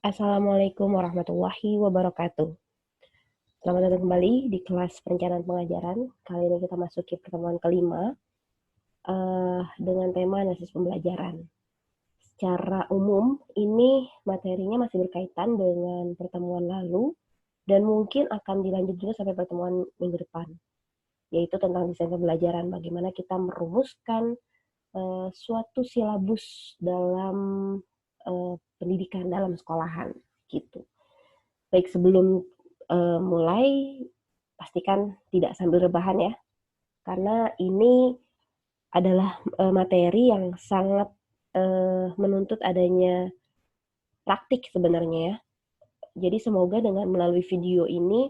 Assalamualaikum warahmatullahi wabarakatuh. Selamat datang kembali di kelas perencanaan pengajaran. Kali ini kita masuki pertemuan kelima dengan tema analisis pembelajaran. Secara umum, ini materinya masih berkaitan dengan pertemuan lalu dan mungkin akan dilanjut juga sampai pertemuan minggu depan, yaitu tentang desain pembelajaran. Bagaimana kita merumuskan suatu silabus dalam pendidikan dalam sekolahan, gitu. Baik, sebelum mulai, pastikan tidak sambil rebahan ya, karena ini adalah materi yang sangat menuntut adanya praktik sebenarnya ya. Jadi semoga dengan melalui video ini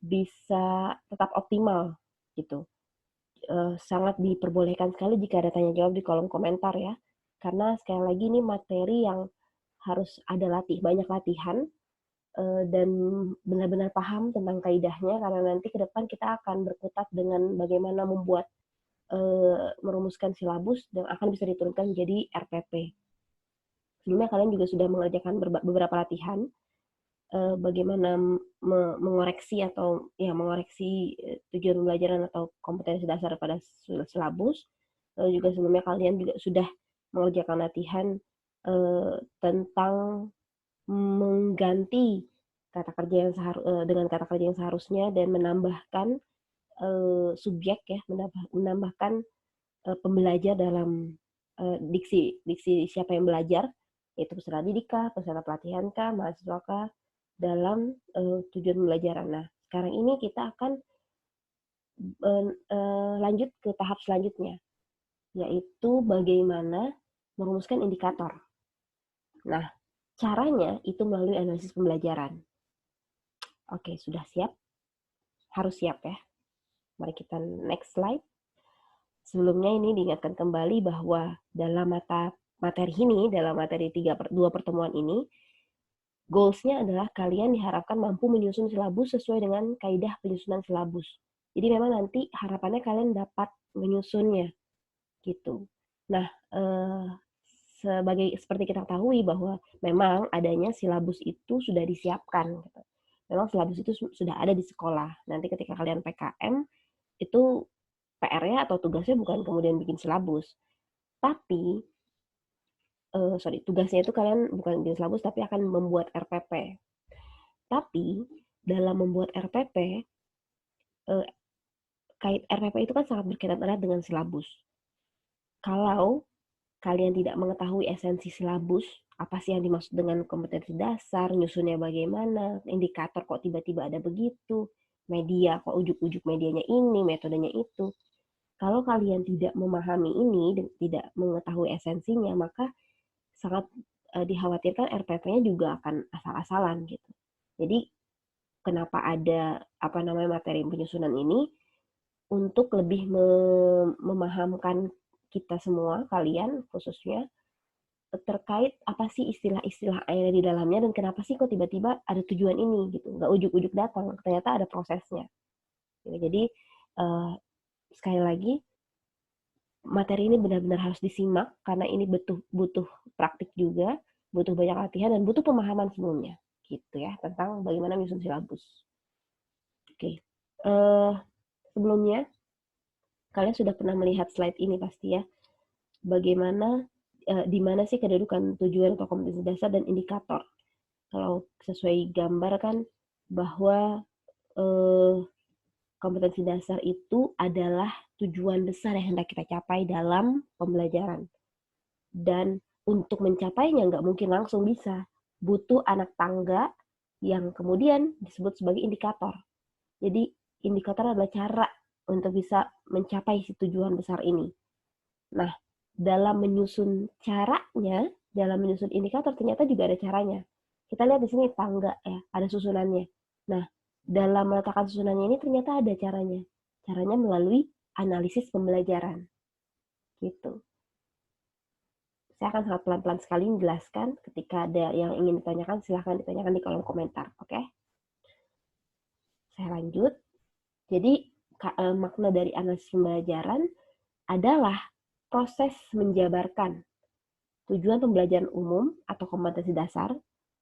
bisa tetap optimal gitu. Sangat diperbolehkan sekali jika ada tanya jawab di kolom komentar ya, karena sekali lagi ini materi yang harus ada banyak latihan dan benar-benar paham tentang kaidahnya, karena nanti ke depan kita akan berkutat dengan bagaimana merumuskan silabus dan akan bisa diturunkan menjadi RPP. Sebelumnya kalian juga sudah mengerjakan beberapa latihan bagaimana mengoreksi tujuan pembelajaran atau kompetensi dasar pada silabus. Lalu juga sebelumnya kalian juga sudah mengerjakan latihan tentang mengganti kata kerja yang dengan kata kerja yang seharusnya dan menambahkan subjek ya, menambahkan pembelajar dalam diksi siapa yang belajar, yaitu peserta didik kah, peserta pelatihan kah, mahasiswa kah, dalam tujuan pembelajaran. Nah, sekarang ini kita akan lanjut ke tahap selanjutnya, yaitu bagaimana merumuskan indikator. Nah, caranya itu melalui analisis pembelajaran. Oke, sudah siap? Harus siap ya. Mari kita next slide. Sebelumnya ini diingatkan kembali bahwa dalam materi 2 pertemuan ini, goals-nya adalah kalian diharapkan mampu menyusun silabus sesuai dengan kaidah penyusunan silabus. Jadi memang nanti harapannya kalian dapat menyusunnya gitu. Nah, seperti kita ketahui bahwa memang adanya silabus itu sudah disiapkan. Gitu. Memang silabus itu sudah ada di sekolah. Nanti ketika kalian PKM, itu PR-nya atau tugasnya bukan kemudian bikin silabus. Tapi, tugasnya itu kalian bukan bikin silabus, tapi akan membuat RPP. Tapi, dalam membuat RPP, RPP itu kan sangat berkaitan erat dengan silabus. Kalau kalian tidak mengetahui esensi silabus, apa sih yang dimaksud dengan kompetensi dasar, nyusunnya bagaimana, indikator kok tiba-tiba ada begitu, media kok ujuk-ujuk medianya ini, metodenya itu. Kalau kalian tidak memahami ini dan tidak mengetahui esensinya, maka sangat dikhawatirkan RPP-nya juga akan asal-asalan gitu. Jadi kenapa ada materi penyusunan ini, untuk lebih memahamkan kita semua, kalian khususnya, terkait apa sih istilah-istilah yang ada di dalamnya dan kenapa sih kok tiba-tiba ada tujuan ini gitu, nggak ujuk-ujuk datang, ternyata ada prosesnya. Jadi sekali lagi materi ini benar-benar harus disimak karena ini butuh praktik juga, butuh banyak latihan dan butuh pemahaman sebelumnya gitu ya tentang bagaimana menyusun silabus. Oke, sebelumnya kalian sudah pernah melihat slide ini pasti ya, bagaimana di mana sih kedudukan tujuan atau kompetensi dasar dan indikator. Kalau sesuai gambar kan bahwa kompetensi dasar itu adalah tujuan besar yang hendak kita capai dalam pembelajaran. Dan untuk mencapainya nggak mungkin langsung bisa. Butuh anak tangga yang kemudian disebut sebagai indikator. Jadi indikator adalah cara untuk bisa mencapai si tujuan besar ini. Nah, dalam menyusun caranya, dalam menyusun indikator ternyata juga ada caranya. Kita lihat di sini tangga ya, ada susunannya. Nah, dalam meletakkan susunannya ini ternyata ada caranya. Caranya melalui analisis pembelajaran. Gitu. Saya akan sangat pelan-pelan sekali menjelaskan. Ketika ada yang ingin ditanyakan, silahkan ditanyakan di kolom komentar. Oke? Saya lanjut. Jadi, makna dari analisis pembelajaran adalah proses menjabarkan tujuan pembelajaran umum atau kompetensi dasar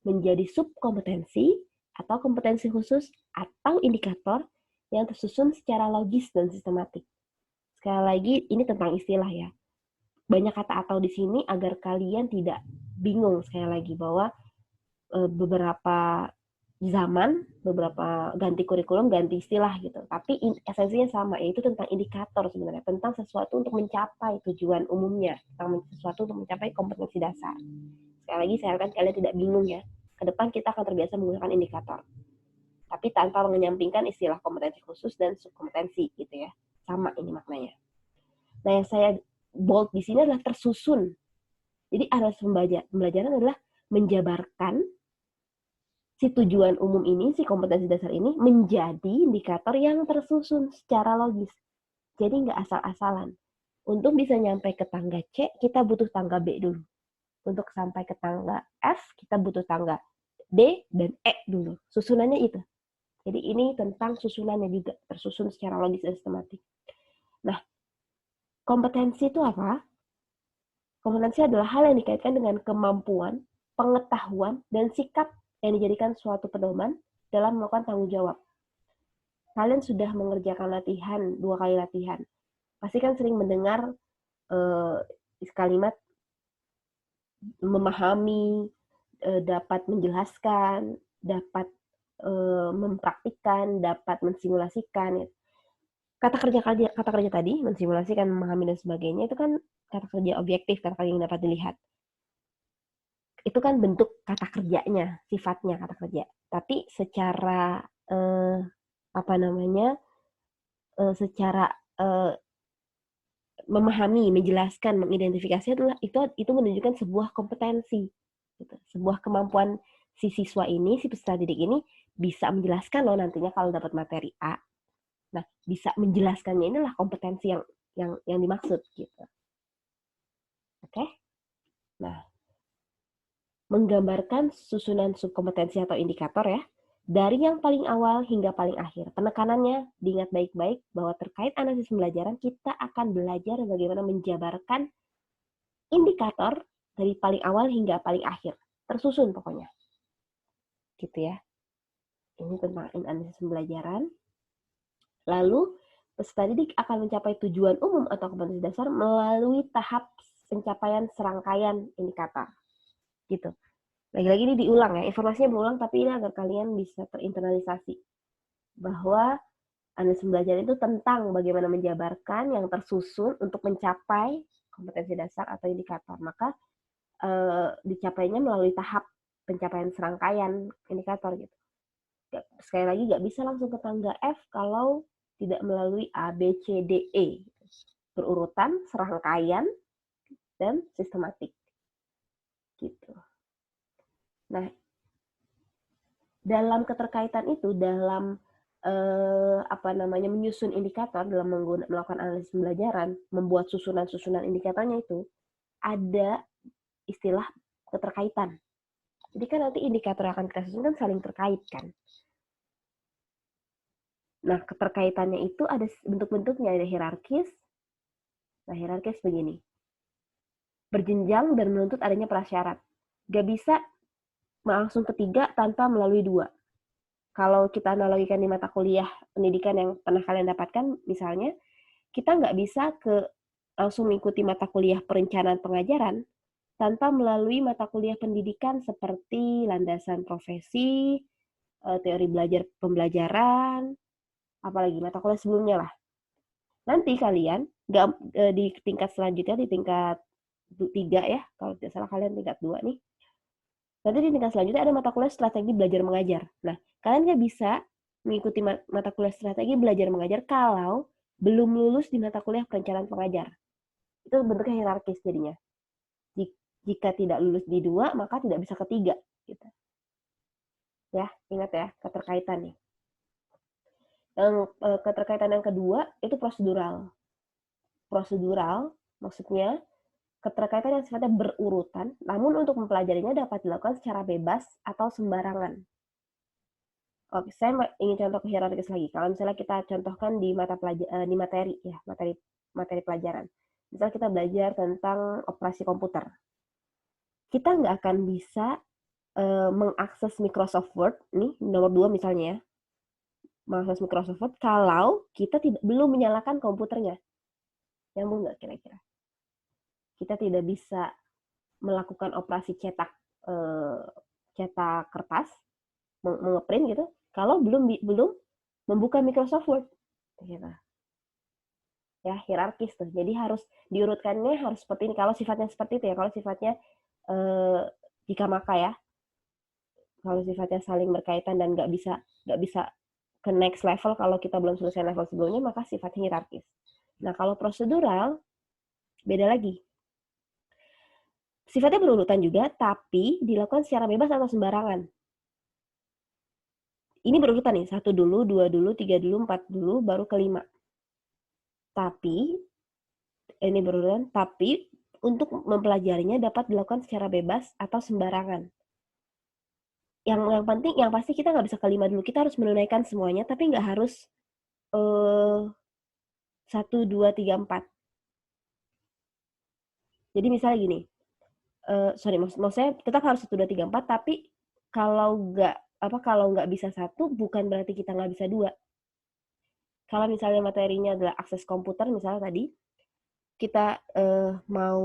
menjadi subkompetensi atau kompetensi khusus atau indikator yang tersusun secara logis dan sistematik. Sekali lagi, ini tentang istilah ya. Banyak kata atau di sini agar kalian tidak bingung sekali lagi bahwa beberapa zaman, beberapa ganti kurikulum, ganti istilah gitu. Tapi esensinya sama, yaitu tentang indikator sebenarnya, tentang sesuatu untuk mencapai tujuan umumnya, tentang sesuatu untuk mencapai kompetensi dasar. Sekali lagi, saya harapkan kalian tidak bingung ya. Ke depan kita akan terbiasa menggunakan indikator. Tapi tanpa menyampingkan istilah kompetensi khusus dan subkompetensi gitu ya. Sama ini maknanya. Nah, yang saya bold di sini adalah tersusun. Jadi analis pembelajaran adalah menjabarkan si tujuan umum ini, si kompetensi dasar ini menjadi indikator yang tersusun secara logis. Jadi nggak asal-asalan. Untuk bisa nyampe ke tangga C, kita butuh tangga B dulu. Untuk sampai ke tangga F, kita butuh tangga D dan E dulu. Susunannya itu. Jadi ini tentang susunannya juga, tersusun secara logis dan sistematik. Nah, kompetensi itu apa? Kompetensi adalah hal yang dikaitkan dengan kemampuan, pengetahuan, dan sikap yang dijadikan suatu pedoman dalam melakukan tanggung jawab. Kalian sudah mengerjakan latihan, 2 kali latihan. Pasti kan sering mendengar kalimat memahami, dapat menjelaskan, dapat mempraktikkan, dapat mensimulasikan. Kata kerja tadi, mensimulasikan, memahami, dan sebagainya, itu kan kata kerja objektif, kata kerja yang dapat dilihat. Itu kan bentuk kata kerjanya, sifatnya kata kerja. Tapi secara secara memahami, menjelaskan, mengidentifikasi adalah itu menunjukkan sebuah kompetensi, gitu. Sebuah kemampuan si siswa ini, si peserta didik ini bisa menjelaskan loh nantinya kalau dapat materi A. Nah, bisa menjelaskannya inilah kompetensi yang dimaksud gitu. Oke? Nah, menggambarkan susunan subkompetensi atau indikator ya, dari yang paling awal hingga paling akhir. Penekanannya, diingat baik-baik bahwa terkait analisis pembelajaran, kita akan belajar bagaimana menjabarkan indikator dari paling awal hingga paling akhir. Tersusun pokoknya. Gitu ya. Ini tentang analisis pembelajaran. Lalu, peserta didik akan mencapai tujuan umum atau kompetensi dasar melalui tahap pencapaian serangkaian indikator. Gitu. Lagi-lagi ini diulang ya, informasinya berulang tapi ini agar kalian bisa terinternalisasi bahwa analisis pembelajaran itu tentang bagaimana menjabarkan yang tersusun untuk mencapai kompetensi dasar atau indikator. Maka dicapainya melalui tahap pencapaian serangkaian indikator gitu. Sekali lagi nggak bisa langsung ke tangga F kalau tidak melalui A, B, C, D, E. Berurutan, serangkaian, dan sistematik. Gitu. Nah, dalam keterkaitan itu, dalam menyusun indikator, dalam melakukan analisis pembelajaran, membuat susunan-susunan indikatornya itu, ada istilah keterkaitan. Jadi kan nanti indikator yang akan kita susun kan saling terkait kan. Nah, keterkaitannya itu ada bentuk-bentuknya, ada hierarkis. Nah, hierarkis begini. Berjenjang dan menuntut adanya prasyarat. Gak bisa langsung ketiga tanpa melalui 2. Kalau kita analogikan di mata kuliah pendidikan yang pernah kalian dapatkan, misalnya, kita nggak bisa langsung mengikuti mata kuliah perencanaan pengajaran tanpa melalui mata kuliah pendidikan seperti landasan profesi, teori pembelajaran, apalagi mata kuliah sebelumnya lah. Nanti kalian di tingkat selanjutnya, di tingkat 3 ya, kalau tidak salah kalian tingkat 2 nih. Nanti di tingkat selanjutnya ada mata kuliah strategi belajar mengajar. Nah, kalian nggak bisa mengikuti mata kuliah strategi belajar mengajar kalau belum lulus di mata kuliah perencanaan pengajar. Itu bentuknya hierarkis jadinya. Jika tidak lulus di 2, maka tidak bisa ketiga. Gitu. Ya, ingat ya, keterkaitan nih. Yang keterkaitan yang kedua itu prosedural. Prosedural maksudnya keterkaitan yang sifatnya berurutan, namun untuk mempelajarinya dapat dilakukan secara bebas atau sembarangan. Oke, saya ingin contoh hierarkis lagi. Kalau misalnya kita contohkan di materi ya, materi pelajaran. Misal kita belajar tentang operasi komputer. Kita nggak akan bisa mengakses Microsoft Word, nih nomor 2 misalnya ya, mengakses Microsoft Word kalau kita belum menyalakan komputernya. Nyambung nggak kira-kira? Kita tidak bisa melakukan operasi cetak kertas, ngeprint gitu, kalau belum membuka Microsoft Word. Gitu. Ya, hierarkis tuh. Jadi harus diurutkannya harus seperti ini. Kalau sifatnya seperti itu ya, kalau sifatnya jika maka ya, kalau sifatnya saling berkaitan dan nggak bisa ke next level kalau kita belum selesai level sebelumnya, maka sifatnya hierarkis. Nah, kalau prosedural beda lagi. Sifatnya berurutan juga, tapi dilakukan secara bebas atau sembarangan. Ini berurutan nih, 1 dulu, 2 dulu, 3 dulu, 4 dulu, baru ke 5. Tapi, ini berurutan, tapi untuk mempelajarinya dapat dilakukan secara bebas atau sembarangan. Yang penting, yang pasti kita nggak bisa ke 5 dulu, kita harus menunaikan semuanya, tapi nggak harus 1, 2, 3, 4. Jadi misalnya gini, maksudnya tetap harus 1, 2, 3, 4, tapi kalau nggak bisa 1, bukan berarti kita nggak bisa 2. Kalau misalnya materinya adalah akses komputer, misalnya tadi, kita mau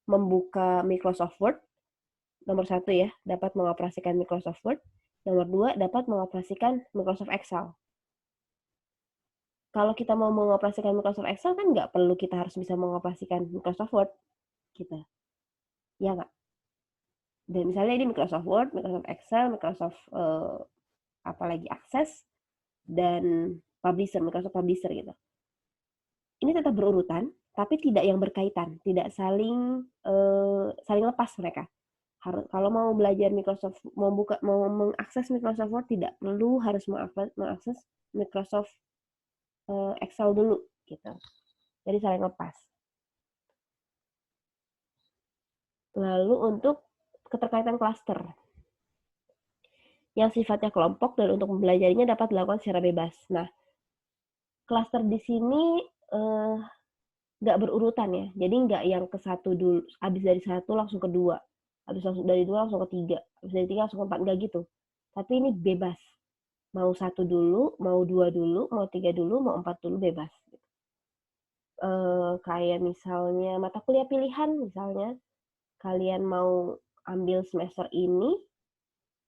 membuka Microsoft Word, nomor 1 ya, dapat mengoperasikan Microsoft Word. Nomor 2, dapat mengoperasikan Microsoft Excel. Kalau kita mau mengoperasikan Microsoft Excel kan nggak perlu kita harus bisa mengoperasikan Microsoft Word. Gitu. Ya nggak? Dan misalnya ini Microsoft Word, Microsoft Excel, Microsoft apalagi Access, dan Microsoft Publisher gitu. Ini tetap berurutan, tapi tidak yang berkaitan, tidak saling lepas mereka. Kalau mau belajar Microsoft, mau mengakses Microsoft Word, tidak perlu harus mengakses Microsoft Excel dulu gitu. Jadi saling lepas. Lalu untuk keterkaitan klaster yang sifatnya kelompok dan untuk mempelajarinya dapat dilakukan secara bebas. Nah, klaster di sini nggak berurutan ya. Jadi nggak yang ke 1 dulu, habis dari 1 langsung ke 2, habis dari 2 langsung ke 3, habis dari 3 langsung ke 4, nggak gitu. Tapi ini bebas. Mau 1 dulu, mau 2 dulu, mau 3 dulu, mau 4 dulu, bebas. Kayak misalnya mata kuliah pilihan, misalnya kalian mau ambil semester ini,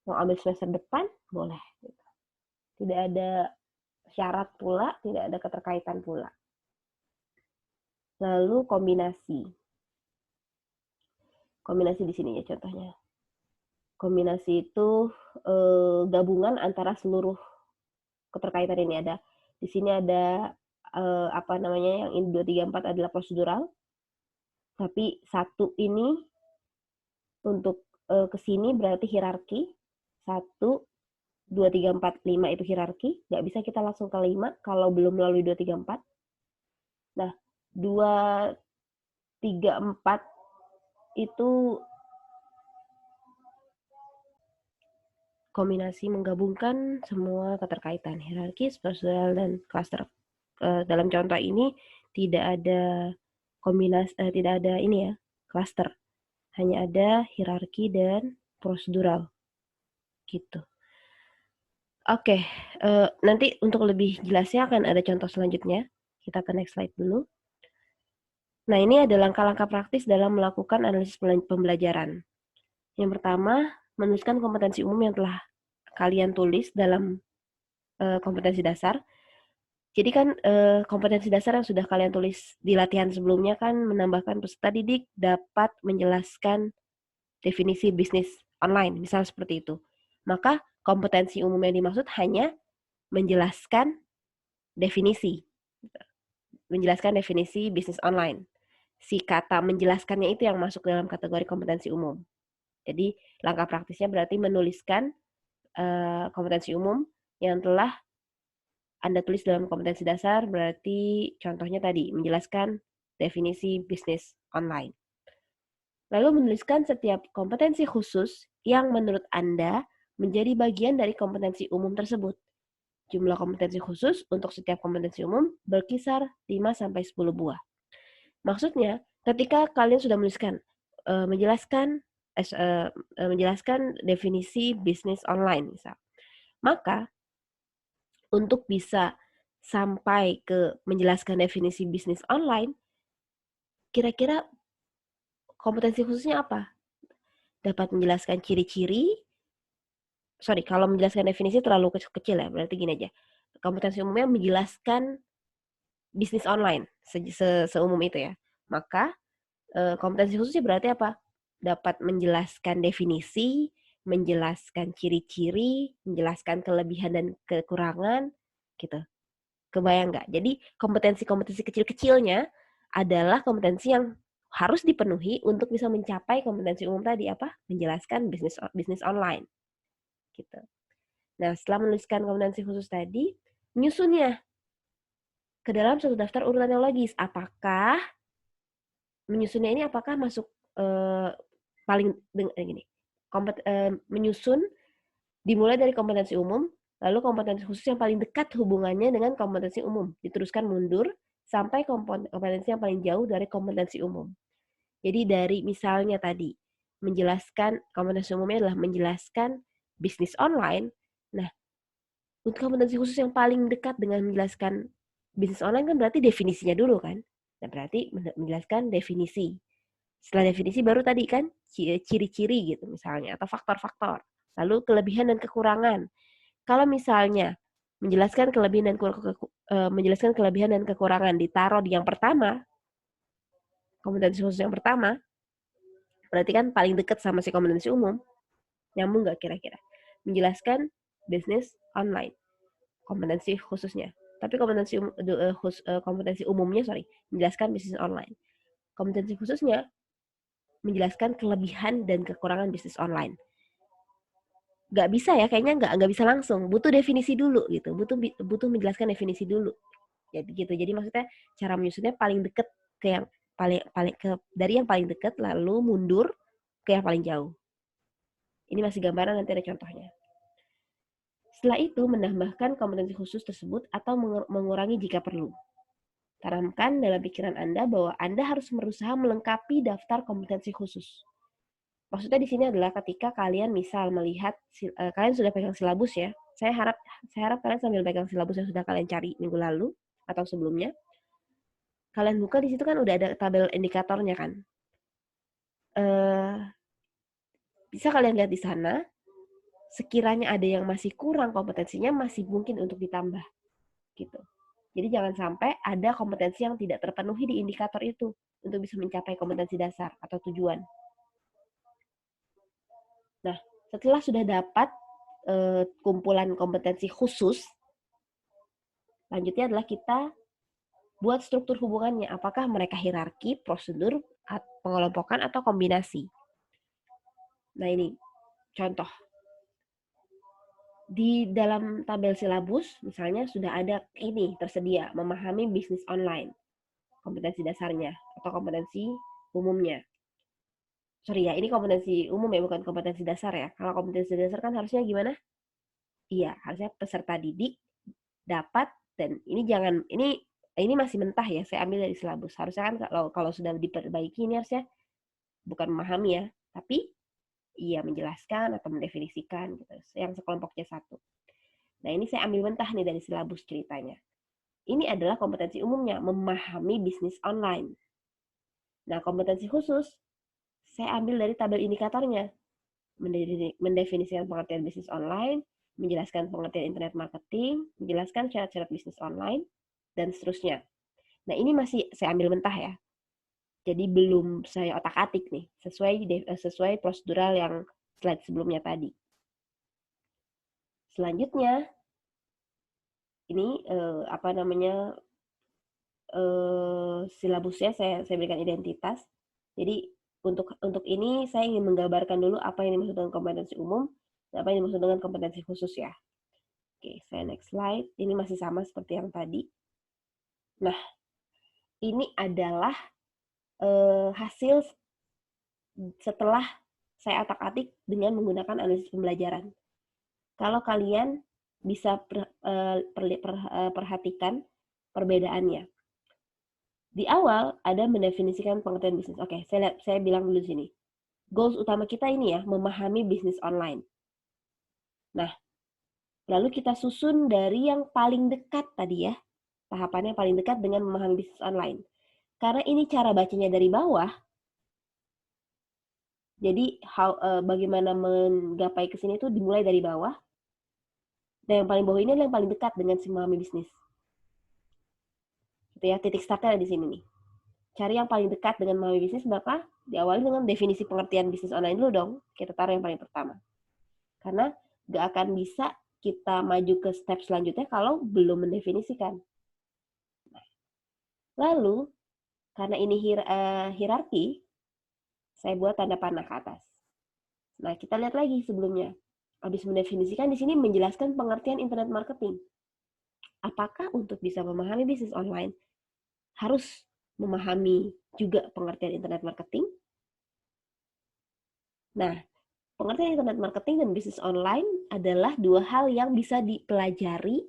mau ambil semester depan, boleh. Tidak ada syarat pula, tidak ada keterkaitan pula. Lalu kombinasi. Kombinasi di sini ya contohnya. Kombinasi itu gabungan antara seluruh keterkaitan ini. Ada di sini ada yang ini 2, 3, 4 adalah prosedural. Tapi 1 ini untuk ke sini berarti hierarki. 1, 2, 3, 4, 5 itu hierarki. Nggak bisa kita langsung ke 5 kalau belum melalui 2, 3, 4. Nah, 2, 3, 4 itu kombinasi menggabungkan semua keterkaitan hierarkis, prosedural, dan cluster. Dalam contoh ini tidak ada tidak ada ini ya, cluster. Hanya ada hierarki dan prosedural. Gitu. Oke, nanti untuk lebih jelasnya akan ada contoh selanjutnya. Kita ke next slide dulu. Nah, ini ada langkah-langkah praktis dalam melakukan analisis pembelajaran. Yang pertama, menuliskan kompetensi umum yang telah kalian tulis dalam kompetensi dasar. Jadi kan kompetensi dasar yang sudah kalian tulis di latihan sebelumnya kan menambahkan peserta didik dapat menjelaskan definisi bisnis online, misal seperti itu. Maka kompetensi umum yang dimaksud hanya menjelaskan definisi bisnis online. Si kata menjelaskannya itu yang masuk dalam kategori kompetensi umum. Jadi langkah praktisnya berarti menuliskan kompetensi umum yang telah Anda tulis dalam kompetensi dasar, berarti contohnya tadi menjelaskan definisi bisnis online. Lalu menuliskan setiap kompetensi khusus yang menurut Anda menjadi bagian dari kompetensi umum tersebut. Jumlah kompetensi khusus untuk setiap kompetensi umum berkisar 5-10 buah. Maksudnya, ketika kalian sudah menuliskan, menjelaskan menjelaskan definisi bisnis online misal. Maka untuk bisa sampai ke menjelaskan definisi bisnis online, kira-kira kompetensi khususnya apa? Dapat menjelaskan ciri-ciri, kalau menjelaskan definisi terlalu kecil ya, berarti gini aja. Kompetensi umumnya menjelaskan bisnis online, seumum itu ya. Maka kompetensi khususnya berarti apa? Dapat menjelaskan definisi, menjelaskan ciri-ciri, menjelaskan kelebihan dan kekurangan, gitu. Kebayang nggak? Jadi kompetensi-kompetensi kecil-kecilnya adalah kompetensi yang harus dipenuhi untuk bisa mencapai kompetensi umum tadi, apa? Menjelaskan bisnis online, gitu. Nah, setelah menuliskan kompetensi khusus tadi, menyusunnya ke dalam suatu daftar urutan yang logis. Menyusunnya ini apakah masuk paling gini, menyusun dimulai dari kompetensi umum, lalu kompetensi khusus yang paling dekat hubungannya dengan kompetensi umum, diteruskan mundur sampai kompetensi yang paling jauh dari kompetensi umum. Jadi dari misalnya tadi, menjelaskan kompetensi umumnya adalah menjelaskan bisnis online. Nah, untuk kompetensi khusus yang paling dekat dengan menjelaskan bisnis online kan berarti definisinya dulu kan. Nah, berarti menjelaskan definisi. Setelah definisi baru tadi kan ciri-ciri gitu misalnya atau faktor-faktor. Lalu kelebihan dan kekurangan. Kalau misalnya menjelaskan kelebihan dan kekurangan ditaruh di yang pertama, kompetensi khusus yang pertama, berarti kan paling dekat sama si kompetensi umum. Nyambung nggak kira-kira? Menjelaskan bisnis online, kompetensi khususnya. Tapi kompetensi umumnya, menjelaskan bisnis online. Kompetensi khususnya menjelaskan kelebihan dan kekurangan bisnis online. Nggak bisa ya, kayaknya nggak bisa langsung. Butuh definisi dulu gitu. Butuh menjelaskan definisi dulu. Jadi gitu. Jadi maksudnya cara menyusunnya paling dekat ke yang dari yang paling dekat lalu mundur ke yang paling jauh. Ini masih gambaran, nanti ada contohnya. Setelah itu menambahkan kompetensi khusus tersebut atau mengurangi jika perlu. Tanamkan dalam pikiran Anda bahwa Anda harus berusaha melengkapi daftar kompetensi khusus. Maksudnya di sini adalah ketika kalian misal melihat kalian sudah pegang silabus ya. Saya harap kalian sambil pegang silabus yang sudah kalian cari minggu lalu atau sebelumnya. Kalian buka di situ kan udah ada tabel indikatornya kan. Bisa kalian lihat di sana. Sekiranya ada yang masih kurang kompetensinya, masih mungkin untuk ditambah gitu. Jadi jangan sampai ada kompetensi yang tidak terpenuhi di indikator itu untuk bisa mencapai kompetensi dasar atau tujuan. Nah, setelah sudah dapat kumpulan kompetensi khusus, lanjutnya adalah kita buat struktur hubungannya. Apakah mereka hierarki, prosedur, pengelompokan, atau kombinasi. Nah ini contoh. Di dalam tabel silabus, misalnya sudah ada ini tersedia, memahami bisnis online. Kompetensi dasarnya, atau kompetensi umumnya. Sorry ya, ini kompetensi umum ya, bukan kompetensi dasar ya. Kalau kompetensi dasar kan harusnya gimana? Iya, harusnya peserta didik dapat, dan ini masih mentah ya, saya ambil dari silabus. Harusnya kan kalau sudah diperbaiki ini harusnya bukan memahami ya, tapi iya menjelaskan atau mendefinisikan gitu. Yang sekelompoknya satu. Nah, ini saya ambil mentah nih dari silabus ceritanya. Ini adalah kompetensi umumnya, memahami bisnis online. Nah, kompetensi khusus saya ambil dari tabel indikatornya. Mendefinisikan pengertian bisnis online, menjelaskan pengertian internet marketing, menjelaskan syarat-syarat bisnis online, dan seterusnya. Nah, ini masih saya ambil mentah ya. Jadi belum saya otak-atik nih, sesuai prosedural yang slide sebelumnya tadi. Selanjutnya, ini silabusnya saya berikan identitas. Jadi untuk ini saya ingin menggambarkan dulu apa yang dimaksud dengan kompetensi umum dan apa yang dimaksud dengan kompetensi khusus ya. Oke, saya next slide. Ini masih sama seperti yang tadi. Nah, ini adalah hasil setelah saya atak-atik dengan menggunakan analisis pembelajaran. Kalau kalian bisa perhatikan perbedaannya. Di awal ada mendefinisikan pengertian bisnis. Oke, saya bilang dulu sini. goals utama kita ini ya, memahami bisnis online. Nah, lalu kita susun dari yang paling dekat tadi ya, tahapannya paling dekat dengan memahami bisnis online. Karena ini cara bacanya dari bawah, jadi bagaimana menggapai ke sini itu dimulai dari bawah, dan yang paling bawah ini adalah yang paling dekat dengan si memahami bisnis. Gitu ya, titik startnya ada di sini nih. Cari yang paling dekat dengan memahami bisnis, maka diawali dengan definisi pengertian bisnis online dulu dong. Kita taruh yang paling pertama. Karena gak akan bisa kita maju ke step selanjutnya kalau belum mendefinisikan. Lalu, karena ini hierarki, saya buat tanda panah ke atas. Nah, kita lihat lagi sebelumnya. Habis mendefinisikan, di sini menjelaskan pengertian internet marketing. Apakah untuk bisa memahami bisnis online, harus memahami juga pengertian internet marketing? Nah, pengertian internet marketing dan bisnis online adalah dua hal yang bisa dipelajari,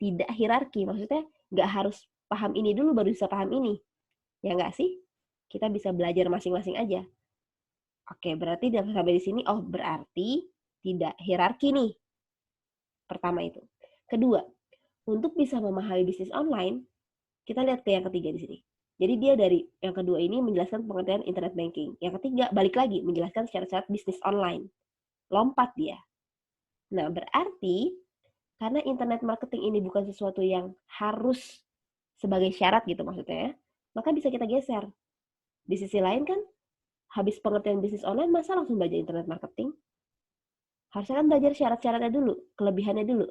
tidak hierarki. Maksudnya, nggak harus paham ini dulu baru bisa paham ini. Ya nggak sih? Kita bisa belajar masing-masing aja. Oke, berarti sampai di sini, oh berarti tidak hierarki nih. Pertama itu. Kedua, untuk bisa memahami bisnis online, kita lihat ke yang ketiga di sini. Jadi dia dari yang kedua ini menjelaskan pengertian internet banking. Yang ketiga, balik lagi menjelaskan syarat-syarat bisnis online. Lompat dia. Nah, berarti karena internet marketing ini bukan sesuatu yang harus sebagai syarat gitu maksudnya ya, maka bisa kita geser. Di sisi lain kan, habis pengertian bisnis online, masa langsung belajar internet marketing? Harusnya kan belajar syarat-syaratnya dulu, kelebihannya dulu.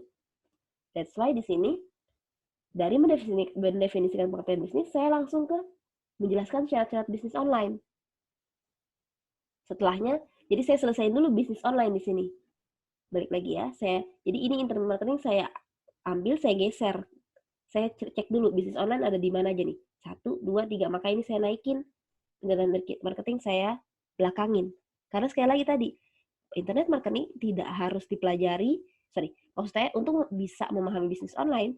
That's why di sini, dari mendefinisikan pengertian bisnis, saya langsung ke menjelaskan syarat-syarat bisnis online. Setelahnya, jadi saya selesaiin dulu bisnis online di sini. Balik lagi ya, jadi ini internet marketing saya ambil, saya geser. Saya cek dulu bisnis online ada di mana aja nih. 1, 2, 3. Maka ini saya naikin. Internet marketing saya belakangin. Karena sekali lagi tadi, internet marketing tidak harus dipelajari. Maksud saya untuk bisa memahami bisnis online,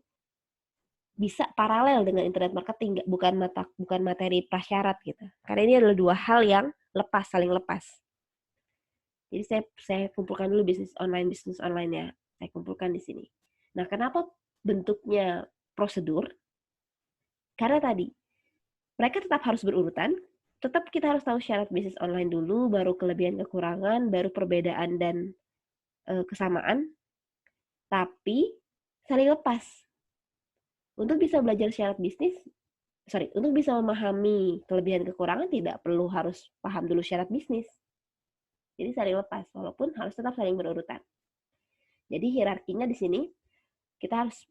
bisa paralel dengan internet marketing, bukan materi prasyarat gitu. Karena ini adalah dua hal yang saling lepas. Jadi saya kumpulkan dulu bisnis online ya. Saya kumpulkan di sini. Nah, kenapa bentuknya prosedur? Karena tadi, mereka tetap harus berurutan, tetap kita harus tahu syarat bisnis online dulu, baru kelebihan kekurangan, baru perbedaan dan kesamaan, tapi saling lepas. Untuk bisa belajar syarat bisnis, untuk bisa memahami kelebihan kekurangan tidak perlu harus paham dulu syarat bisnis. Jadi saling lepas, walaupun harus tetap saling berurutan. Jadi hierarkinya di sini, kita harus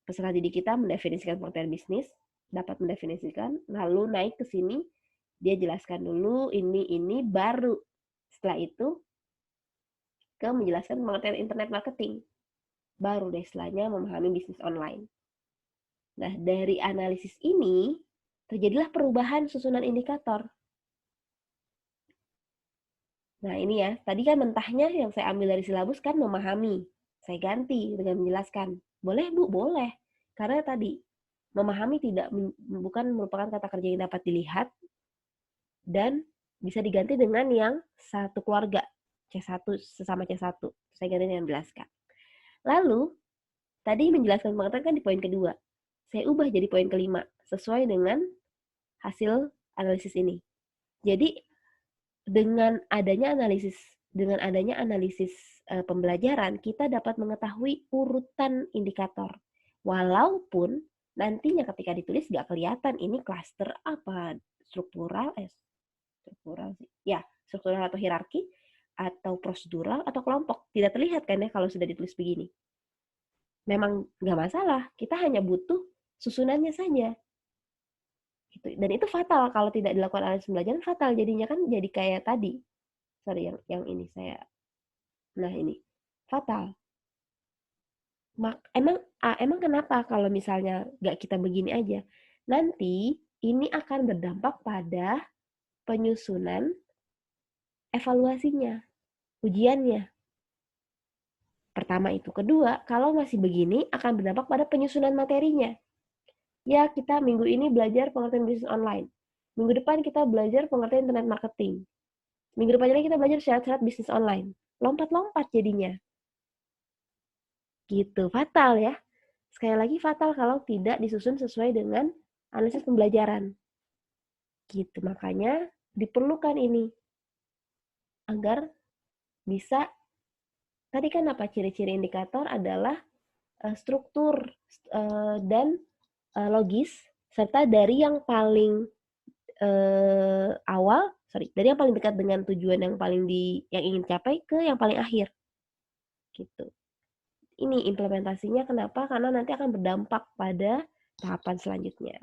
peserta didik kita mendefinisikan pengertian bisnis, dapat mendefinisikan, lalu naik ke sini, dia jelaskan dulu ini, baru setelah itu ke menjelaskan pengertian internet marketing. Baru deh setelahnya memahami bisnis online. Nah, dari analisis ini, terjadilah perubahan susunan indikator. Nah, ini ya, tadi kan mentahnya yang saya ambil dari silabus kan memahami. Saya ganti dengan menjelaskan. Boleh, Bu? Boleh. Karena tadi, memahami bukan merupakan kata kerja yang dapat dilihat, dan bisa diganti dengan yang satu keluarga, C1 sesama C1. Saya ganti dengan menjelaskan. Lalu, tadi menjelaskan pengertian kan di poin kedua. Saya ubah jadi poin kelima, sesuai dengan hasil analisis ini. Jadi, dengan adanya analisis pembelajaran, kita dapat mengetahui urutan indikator. Walaupun nantinya ketika ditulis nggak kelihatan ini klaster apa, struktural sih. Ya, struktural atau hierarki, atau prosedural, atau kelompok. Tidak terlihat kan ya kalau sudah ditulis begini. Memang nggak masalah, kita hanya butuh susunannya saja. Dan itu fatal kalau tidak dilakukan analisis pembelajaran, fatal jadinya kan, jadi kayak tadi. Yang ini saya. Nah, ini fatal. Emang kenapa kalau misalnya nggak kita begini aja? Nanti ini akan berdampak pada penyusunan evaluasinya, ujiannya. Pertama itu. Kedua, kalau masih begini akan berdampak pada penyusunan materinya. Ya, kita minggu ini belajar pengertian bisnis online. Minggu depan kita belajar pengertian internet marketing. Minggu depannya lagi kita belajar syarat-syarat bisnis online. Lompat-lompat jadinya. Gitu, fatal ya. Sekali lagi fatal kalau tidak disusun sesuai dengan analisis pembelajaran. Gitu, makanya diperlukan ini agar bisa, tadi kan apa ciri-ciri indikator adalah struktur dan logis, serta dari yang paling awal, dari yang paling dekat dengan tujuan yang paling yang ingin capai ke yang paling akhir, gitu. Ini implementasinya kenapa? Karena nanti akan berdampak pada tahapan selanjutnya.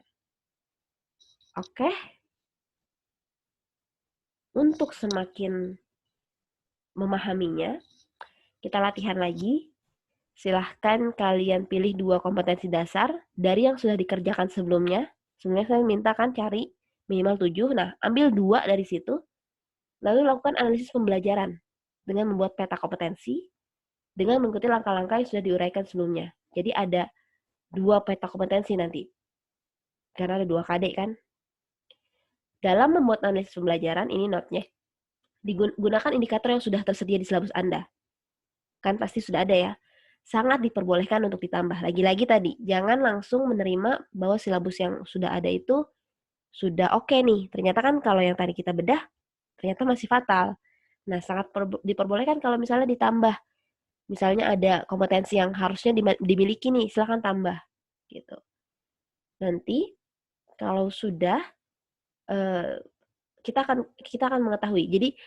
Oke, untuk semakin memahaminya, kita latihan lagi. Silahkan kalian pilih 2 kompetensi dasar dari yang sudah dikerjakan sebelumnya. Sebelumnya saya minta kan cari minimal 7. Nah, ambil 2 dari situ, lalu lakukan analisis pembelajaran dengan membuat peta kompetensi, dengan mengikuti langkah-langkah yang sudah diuraikan sebelumnya. Jadi ada 2 peta kompetensi nanti. Karena ada 2 KD kan. Dalam membuat analisis pembelajaran, ini note-nya, digunakan indikator yang sudah tersedia di silabus Anda. Kan pasti sudah ada ya. Sangat diperbolehkan untuk ditambah. Lagi-lagi tadi, jangan langsung menerima bahwa silabus yang sudah ada itu sudah oke nih. Ternyata kan kalau yang tadi kita bedah, ternyata masih fatal. Nah, sangat diperbolehkan kalau misalnya ditambah. Misalnya ada kompetensi yang harusnya dimiliki nih, silahkan tambah. Gitu. Nanti kalau sudah, kita akan mengetahui. Jadi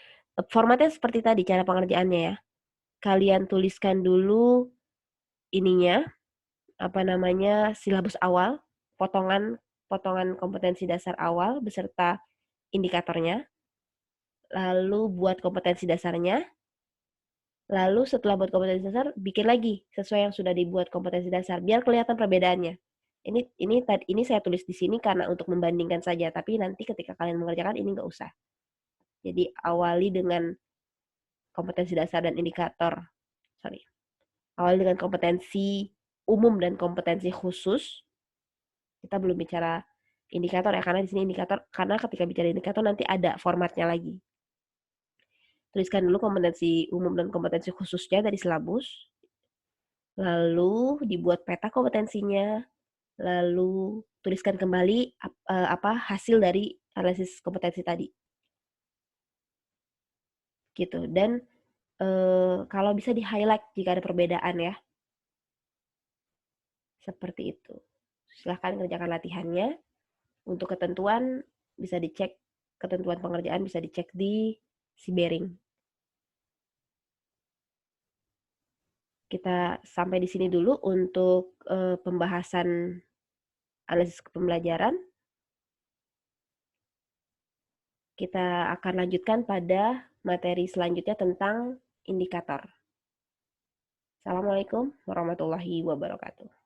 formatnya seperti tadi cara pengerjaannya ya. Kalian tuliskan dulu ininya, silabus awal, potongan potongan kompetensi dasar awal beserta indikatornya, lalu buat kompetensi dasarnya, lalu setelah buat kompetensi dasar, bikin lagi sesuai yang sudah dibuat kompetensi dasar, biar kelihatan perbedaannya. Ini saya tulis di sini karena untuk membandingkan saja, tapi nanti ketika kalian mengerjakan ini nggak usah. Jadi awali dengan kompetensi dasar dan indikator. Awali dengan kompetensi umum dan kompetensi khusus. Kita belum bicara indikator ya, karena di sini indikator, karena ketika bicara indikator nanti ada formatnya lagi. Tuliskan dulu kompetensi umum dan kompetensi khususnya dari silabus, lalu dibuat peta kompetensinya, lalu tuliskan kembali hasil dari analisis kompetensi tadi. Gitu. Dan kalau bisa di-highlight jika ada perbedaan ya. Seperti itu. Silahkan kerjakan latihannya. Untuk ketentuan bisa dicek, ketentuan pengerjaan bisa dicek di Sibering. Kita sampai di sini dulu untuk pembahasan analisis pembelajaran. Kita akan lanjutkan pada materi selanjutnya tentang indikator. Assalamualaikum warahmatullahi wabarakatuh.